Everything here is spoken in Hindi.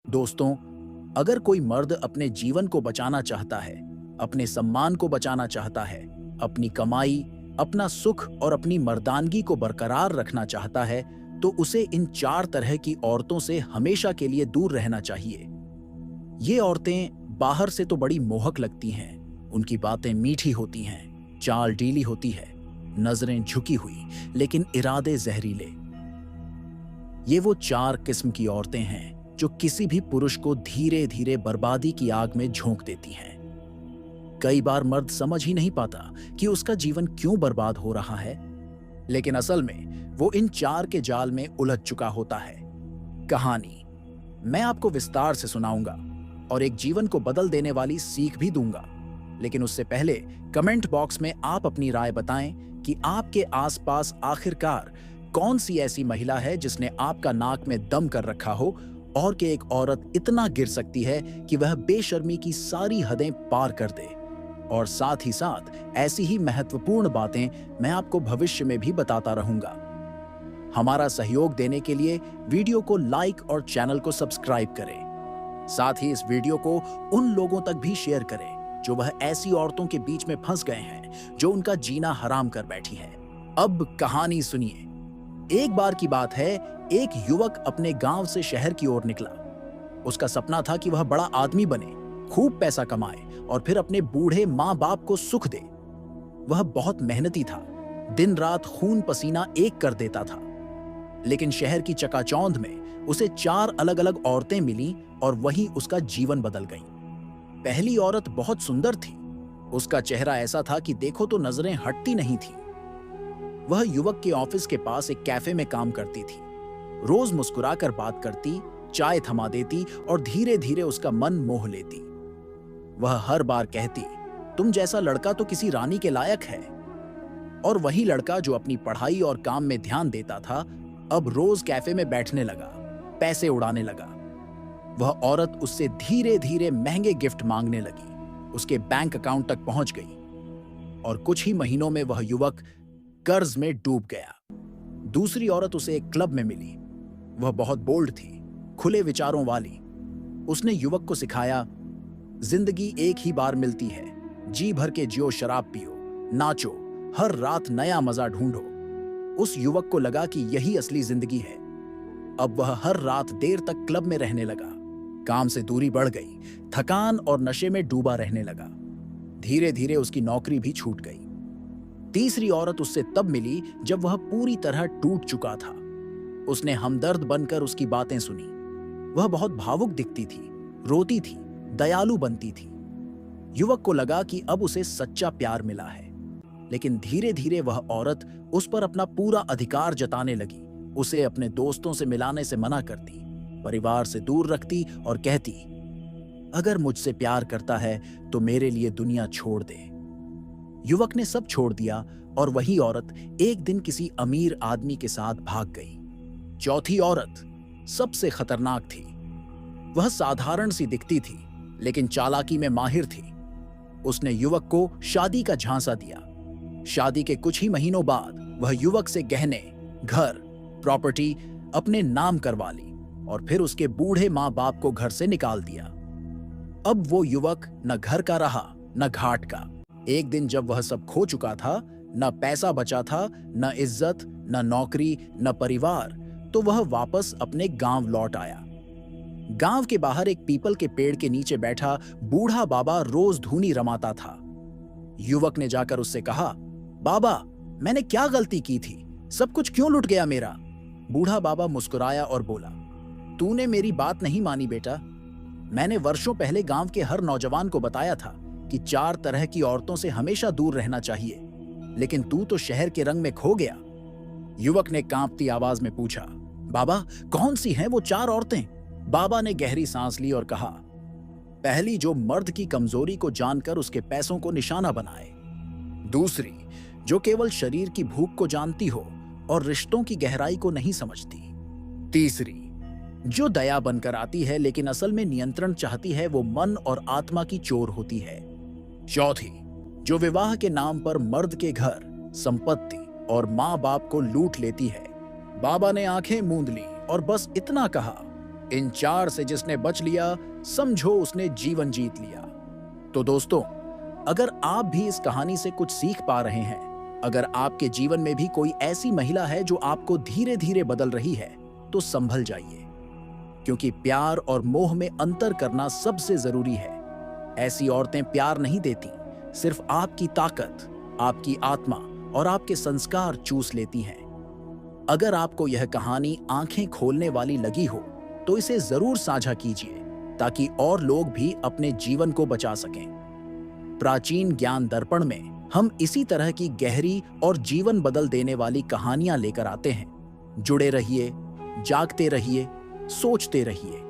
दोस्तों, अगर कोई मर्द अपने जीवन को बचाना चाहता है, अपने सम्मान को बचाना चाहता है, अपनी कमाई, अपना सुख और अपनी मर्दानगी को बरकरार रखना चाहता है, तो उसे इन 4 तरह की औरतों से हमेशा के लिए दूर रहना चाहिए। ये औरतें बाहर से तो बड़ी मोहक लगती हैं, उनकी बातें मीठी होती हैं, चाल ढीली होती है, नजरें झुकी हुई, लेकिन इरादे जहरीले। ये वो 4 किस्म की औरतें हैं जो किसी भी पुरुष को धीरे धीरे बर्बादी की आग में झोंक देती हैं। कई बार मर्द समझ ही नहीं पाता कि उसका जीवन क्यों बर्बाद हो रहा है, लेकिन असल में वो इन 4 के जाल में उलझ चुका होता है। कहानी मैं आपको विस्तार से सुनाऊंगा और एक जीवन को बदल देने वाली सीख भी दूंगा। लेकिन उससे पहले कमेंट बॉक्स में आप अपनी राय बताएं कि आपके आसपास आखिरकार कौन सी ऐसी महिला है जिसने आपका नाक में दम कर रखा हो और कि एक औरत इतना गिर सकती है कि वह बेशर्मी की सारी हदें पार कर दे। और साथ ही साथ ऐसी ही महत्वपूर्ण बातें मैं आपको भविष्य में भी बताता रहूंगा। हमारा सहयोग देने के लिए वीडियो को लाइक और चैनल को सब्सक्राइब करें। साथ ही इस वीडियो को उन लोगों तक भी शेयर करें जो वह ऐसी औरतों के बीच में फंस गए हैं जो उनका जीना हराम कर बैठी है। अब कहानी सुनिए। एक बार की बात है, एक युवक अपने गांव से शहर की ओर निकला। उसका सपना था कि वह बड़ा आदमी बने, खूब पैसा कमाए और फिर अपने बूढ़े माँ बाप को सुख दे। वह बहुत मेहनती था, दिन रात खून पसीना एक कर देता था। लेकिन शहर की चकाचौंध में उसे 4 अलग अलग औरतें मिलीं और वहीं उसका जीवन बदल गई। पहली औरत बहुत सुंदर थी। उसका चेहरा ऐसा था कि देखो तो नजरें हटती नहीं थी। वह युवक के ऑफिस के पास एक कैफे में काम करती थी। रोज मुस्कुराकर बात करती, चाय थमा देती और धीरे धीरे उसका मन मोह लेती। वह हर बार कहती, तुम जैसा लड़का तो किसी रानी के लायक है। और वही लड़का जो अपनी पढ़ाई और काम में ध्यान देता था, अब रोज कैफे में बैठने लगा, पैसे उड़ाने लगा। वह औरत उससे धीरे धीरे महंगे गिफ्ट मांगने लगी, उसके बैंक अकाउंट तक पहुंच गई और कुछ ही महीनों में वह युवक कर्ज में डूब गया। दूसरी औरत उसे एक क्लब में मिली। वह बहुत बोल्ड थी, खुले विचारों वाली। उसने युवक को सिखाया, जिंदगी एक ही बार मिलती है, जी भर के जियो, शराब पियो, नाचो, हर रात नया मजा ढूंढो। उस युवक को लगा कि यही असली जिंदगी है। अब वह हर रात देर तक क्लब में रहने लगा। काम से दूरी बढ़ गई, थकान और नशे में डूबा रहने लगा। धीरे धीरे उसकी नौकरी भी छूट गई। तीसरी औरत उससे तब मिली जब वह पूरी तरह टूट चुका था। उसने हमदर्द बनकर उसकी बातें सुनी। वह बहुत भावुक दिखती थी, रोती थी, दयालु बनती थी। युवक को लगा कि अब उसे सच्चा प्यार मिला है। लेकिन धीरे धीरे वह औरत उस पर अपना पूरा अधिकार जताने लगी। उसे अपने दोस्तों से मिलाने से मना करती, परिवार से दूर रखती और कहती, अगर मुझसे प्यार करता है तो मेरे लिए दुनिया छोड़ दे। युवक ने सब छोड़ दिया और वही औरत एक दिन किसी अमीर आदमी के साथ भाग गई। चौथी औरत सबसे खतरनाक थी। वह साधारण सी दिखती थी, लेकिन चालाकी में माहिर थी। उसने युवक को शादी का झांसा दिया। शादी के कुछ ही महीनों बाद वह युवक से गहने, घर, प्रॉपर्टी अपने नाम करवा ली और फिर उसके बूढ़े माँ बाप को घर से निकाल दिया। अब वो युवक न घर का रहा न घाट का। एक दिन जब वह सब खो चुका था, न पैसा बचा था, न इज्जत, न नौकरी, न परिवार, तो वह वापस अपने गांव लौट आया। गांव के बाहर एक पीपल के पेड़ के नीचे बैठा बूढ़ा बाबा रोज धूनी रमाता था। युवक ने जाकर उससे कहा, बाबा, मैंने क्या गलती की थी? सब कुछ क्यों लुट गया मेरा? बूढ़ा बाबा मुस्कुराया और बोला, तूने मेरी बात नहीं मानी बेटा। मैंने वर्षों पहले गांव के हर नौजवान को बताया था कि 4 तरह की औरतों से हमेशा दूर रहना चाहिए, लेकिन तू तो शहर के रंग में खो गया। युवक ने कांपती आवाज में पूछा, बाबा, कौन सी हैं वो 4 औरतें? बाबा ने गहरी सांस ली और कहा, पहली, जो मर्द की कमजोरी को जानकर उसके पैसों को निशाना बनाए। दूसरी, जो केवल शरीर की भूख को जानती हो और रिश्तों की गहराई को नहीं समझती। तीसरी, जो दया बनकर आती है लेकिन असल में नियंत्रण चाहती है, वो मन और आत्मा की चोर होती है। चौथी, जो विवाह के नाम पर मर्द के घर, संपत्ति और माँ बाप को लूट लेती है। बाबा ने आंखें मूंद ली और बस इतना कहा, इन 4 से जिसने बच लिया, समझो उसने जीवन जीत लिया। तो दोस्तों, अगर आप भी इस कहानी से कुछ सीख पा रहे हैं, अगर आपके जीवन में भी कोई ऐसी महिला है जो आपको धीरे धीरे बदल रही है, तो संभल जाइए, क्योंकि प्यार और मोह में अंतर करना सबसे जरूरी है। ऐसी औरतें प्यार नहीं देती, सिर्फ आपकी ताकत, आपकी आत्मा और आपके संस्कार चूस लेती हैं। अगर आपको यह कहानी आंखें खोलने वाली लगी हो, तो इसे जरूर साझा कीजिए, ताकि और लोग भी अपने जीवन को बचा सकें। प्राचीन ज्ञान दर्पण में हम इसी तरह की गहरी और जीवन बदल देने वाली कहानियां लेकर आते हैं। जुड़े रहिए, जागते रहिए, सोचते रहिए।